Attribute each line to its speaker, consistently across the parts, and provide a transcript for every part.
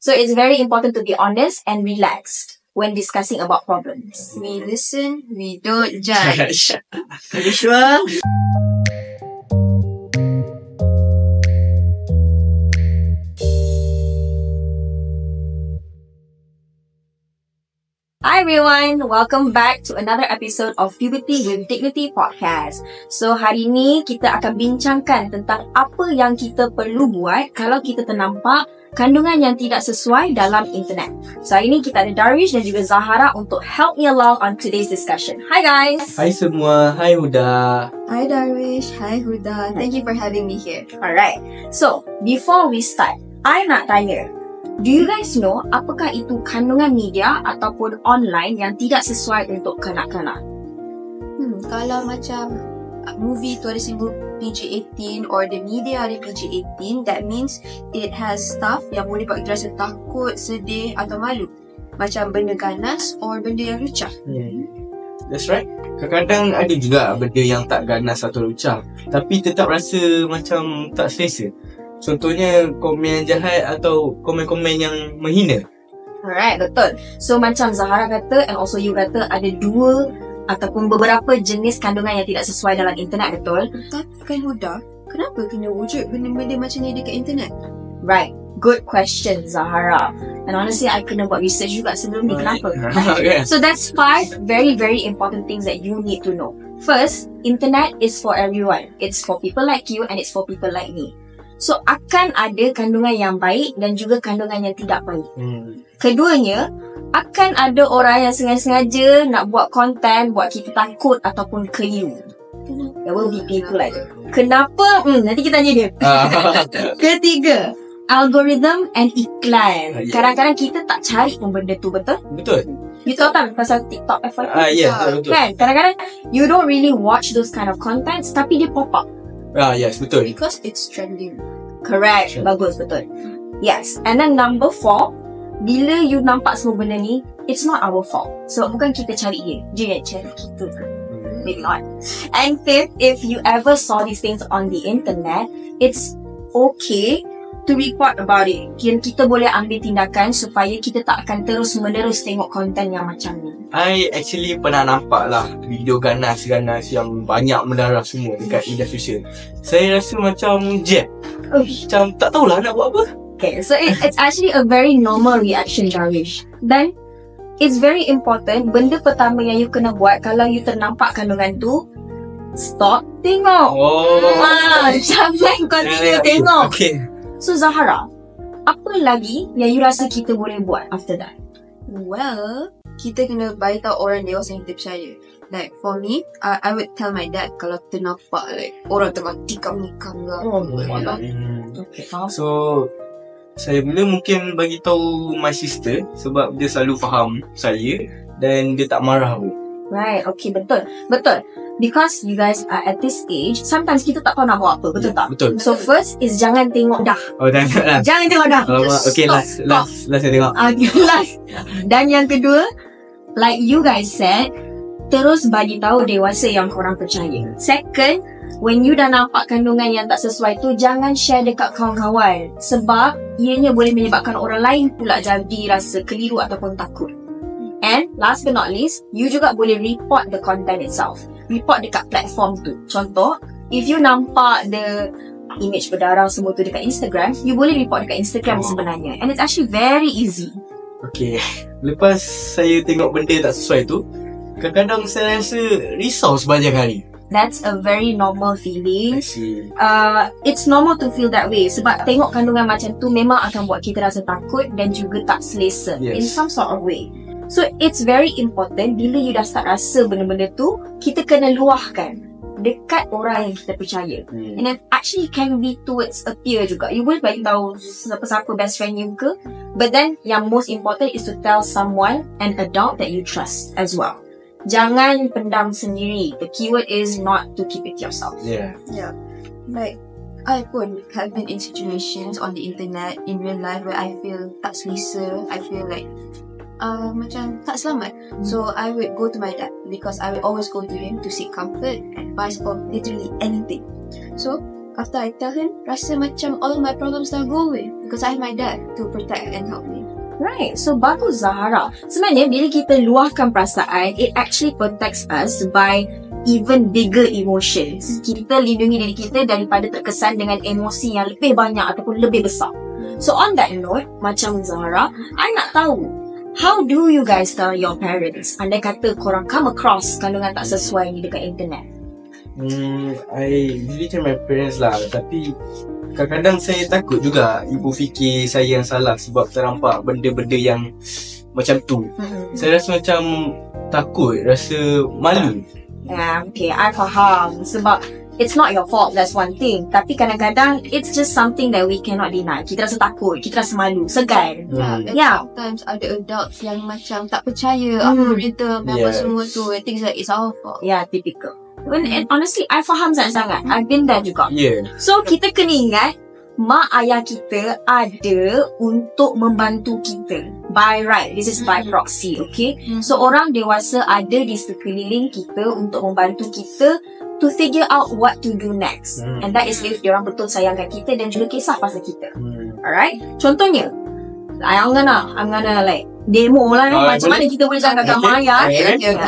Speaker 1: So it's very important to be honest and relaxed when discussing about problems.
Speaker 2: We listen, we don't judge. Are you sure?
Speaker 1: Hi everyone, welcome back to another episode of Puberty with Dignity Podcast. So hari ni kita akan bincangkan tentang apa yang kita perlu buat kalau kita ternampak kandungan yang tidak sesuai dalam internet. So hari ni kita ada Darwish dan juga Zahara untuk help me along on today's discussion. Hi guys!
Speaker 3: Hai semua, hai Huda.
Speaker 2: Hi Darwish, hi Huda. Thank you for having me here.
Speaker 1: Alright, so before we start, I nak tanya, do you guys know apakah itu kandungan media ataupun online yang tidak sesuai untuk kanak-kanak?
Speaker 2: Kalau macam movie tu ada simbol PG-18 or the media ada PG-18, that means it has stuff yang boleh buat kita rasa takut, sedih atau malu. Macam benda ganas or benda yang lucah.
Speaker 3: That's right. Kadang-kadang ada juga benda yang tak ganas atau lucah, tapi tetap rasa macam tak selesa. Contohnya komen jahat atau komen-komen yang menghina.
Speaker 1: Alright, betul. So macam Zahara kata and also you kata ada dua ataupun beberapa jenis kandungan yang tidak sesuai dalam internet, betul?
Speaker 2: Tapi kan Huda, kenapa kena wujud benda-benda macam ni dekat internet?
Speaker 1: Right, good question Zahara. And honestly, I kena buat research juga sebelum ni, kenapa?
Speaker 3: Okay.
Speaker 1: So that's 5 very very important things that you need to know. First, internet is for everyone. It's for people like you and it's for people like me. So, akan ada kandungan yang baik dan juga kandungan yang tidak baik. Keduanya, akan ada orang yang sengaja-sengaja nak buat konten, buat kita takut ataupun keliru. There will be people like that. Kenapa? Nanti kita tanya dia. Ketiga, algorithm and iklan. Kadang-kadang kita tak cari pun benda tu, betul?
Speaker 3: Betul.
Speaker 1: You tahu tak pasal TikTok, FYP?
Speaker 3: Betul.
Speaker 1: Kan? Kadang-kadang, you don't really watch those kind of contents, tapi dia pop up.
Speaker 3: Yes, betul.
Speaker 2: Because it's trending.
Speaker 1: Correct.
Speaker 3: Sure.
Speaker 1: Bagus, betul. Yes. And then number 4, bila you nampak semua benda ni, it's not our fault. So, bukan kita cari dia. Dia yang cari kita. Maybe not. And 5th, if you ever saw these things on the internet, it's okay to report about it. Kita boleh ambil tindakan supaya kita tak akan terus-menerus tengok konten yang macam ni.
Speaker 3: I actually pernah nampak lah video ganas-ganas yang banyak mendarah semua dekat media sosial. Saya rasa macam jam. Macam tak tahulah nak buat apa.
Speaker 1: Okay, so it's actually a very normal reaction, Darwish. Then, it's very important, benda pertama yang you kena buat kalau you ternampak kandungan tu, stop tengok. Jangan continue tengok.
Speaker 3: Okay.
Speaker 1: So, Zahara, apa lagi yang you rasa kita boleh buat after that?
Speaker 2: Well, kita kena beritahu orang dewasa yang kita percaya. Like for me, I would tell my dad kalau ternampak like orang tengah tikam-nikam ke apa.
Speaker 1: Okay, faham.
Speaker 3: So, saya mungkin bagi tahu my sister sebab dia selalu faham saya dan dia tak marah pun.
Speaker 1: Right, okay, betul. Betul. Because you guys are at this age, sometimes kita tak tahu nak buat apa, betul tak?
Speaker 3: Betul.
Speaker 1: So first is jangan tengok dah.
Speaker 3: Jangan lah.
Speaker 1: Jangan tengok dah.
Speaker 3: Okay,
Speaker 1: Stop.
Speaker 3: last saya tengok.
Speaker 1: Last. Dan yang kedua, like you guys said, terus bagi tahu dewasa yang korang percaya. Second, when you dah nampak kandungan yang tak sesuai tu, jangan share dekat kawan-kawan. Sebab ianya boleh menyebabkan orang lain pula jadi rasa keliru ataupun takut. And last but not least, you juga boleh report the content itself. Report dekat platform tu. Contoh, if you nampak the image berdarah semua tu dekat Instagram, you boleh report dekat Instagram sebenarnya. And it's actually very easy.
Speaker 3: Okay, lepas saya tengok benda tak sesuai tu, kadang-kadang saya rasa risau sepanjang hari.
Speaker 1: That's a very normal feeling.
Speaker 3: I see.
Speaker 1: It's normal to feel that way. Sebab tengok kandungan macam tu memang akan buat kita rasa takut dan juga tak selesa.
Speaker 3: Yes.
Speaker 1: In some sort of way. So, it's very important bila you dah start rasa benda-benda tu, kita kena luahkan dekat orang yang kita percaya. And then actually can be towards a peer juga. You boleh bagi tahu siapa-siapa best friend you ke. But then yang most important is to tell someone, an adult that you trust as well. Jangan pendam sendiri. The keyword is not to keep it yourself.
Speaker 3: Yeah.
Speaker 2: Like I pun have been in situations on the internet in real life where I feel tak selesa. I feel like macam tak selamat. So I would go to my dad because I would always go to him to seek comfort, advice, or literally anything. So after I tell him, rasa macam all of my problems dah go away because I have my dad to protect and help me.
Speaker 1: Right. So, bagus Zahara. Sebenarnya, bila kita luahkan perasaan, it actually protects us by even bigger emotions. Kita lindungi diri kita daripada terkesan dengan emosi yang lebih banyak ataupun lebih besar. So, on that note, macam Zahara, I nak tahu, how do you guys tell your parents andai kata korang come across kandungan tak sesuai ni dekat internet?
Speaker 3: I usually tell my parents lah. Tapi kadang-kadang saya takut juga ibu fikir saya yang salah sebab terampak benda-benda yang macam tu. Saya rasa macam takut, rasa malu.
Speaker 1: Yeah, okay, I faham. Sebab it's not your fault, that's one thing. Tapi kadang-kadang it's just something that we cannot deny. Kita rasa takut, kita rasa malu, segan. Yeah.
Speaker 2: Sometimes ada adults yang macam tak percaya apa berita apa semua tu. Things like it's our fault.
Speaker 1: Yeah, typical. And honestly, I faham sangat-sangat. I've been there juga.
Speaker 3: Yeah.
Speaker 1: So, kita kena ingat, mak ayah kita ada untuk membantu kita. By right. This is by proxy, okay? So, orang dewasa ada di sekeliling kita untuk membantu kita to figure out what to do next. And that is if diorang betul sayangkan kita dan juga kisah pasal kita. Alright? Contohnya, I'm gonna like demo lah. Macam mana kita boleh cakap kat mak ayah.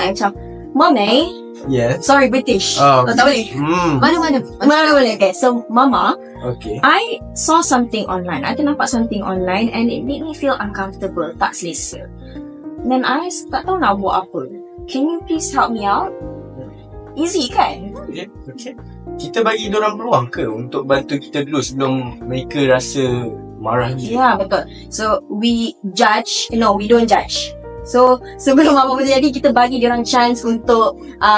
Speaker 1: Macam, Mama, sorry, British. Tak boleh. Mana boleh. Okay, so Mama, I saw something online. I nampak something online and it made me feel uncomfortable, tak selesa. Then I tak tahu nak buat apa. Can you please help me out? Easy kan?
Speaker 3: Okay. Kita bagi diorang peluang ke untuk bantu kita dulu sebelum mereka rasa marah gitu?
Speaker 1: Ya, betul. So, we don't judge. So, sebelum apa-apa terjadi, kita bagi diorang chance untuk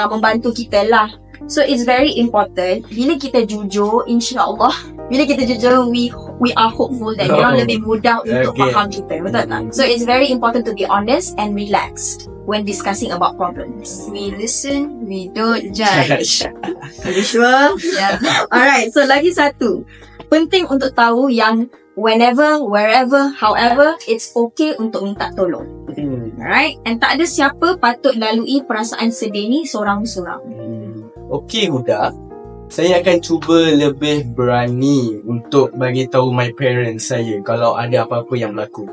Speaker 1: membantu kita lah. So, it's very important. Bila kita jujur, insyaAllah, bila kita jujur, we are hopeful that diorang lebih mudah untuk faham kita. Betul tak? So, it's very important to be honest and relaxed when discussing about problems.
Speaker 2: We listen, we don't judge.
Speaker 1: Are you sure?
Speaker 2: Yeah.
Speaker 1: Alright, so lagi satu. Penting untuk tahu yang whenever, wherever, however, it's okay untuk minta tolong. Alright? And tak ada siapa patut lalui perasaan sedih ni seorang-seorang.
Speaker 3: Okay, Huda. Saya akan cuba lebih berani untuk bagi tahu my parents saya kalau ada apa-apa yang berlaku.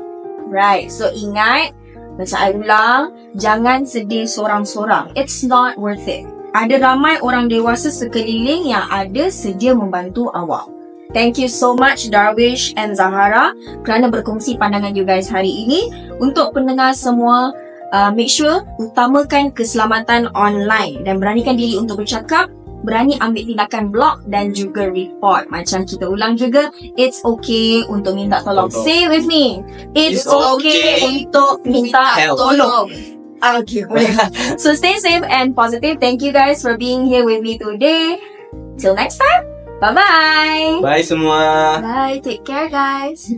Speaker 1: Right. So, ingat, macam I ulang, jangan sedih seorang-seorang. It's not worth it. Ada ramai orang dewasa sekeliling yang ada sedia membantu awak. Thank you so much Darwish and Zahara kerana berkongsi pandangan you guys hari ini. Untuk pendengar semua, make sure utamakan keselamatan online dan beranikan diri untuk bercakap, berani ambil tindakan block dan juga report. Macam kita ulang juga, it's okay untuk minta tolong. Say with me, it's okay untuk minta tolong. Okay, so stay safe and positive. Thank you guys for being here with me today. Till next time, bye-bye.
Speaker 3: Bye semua.
Speaker 2: Bye, take care guys.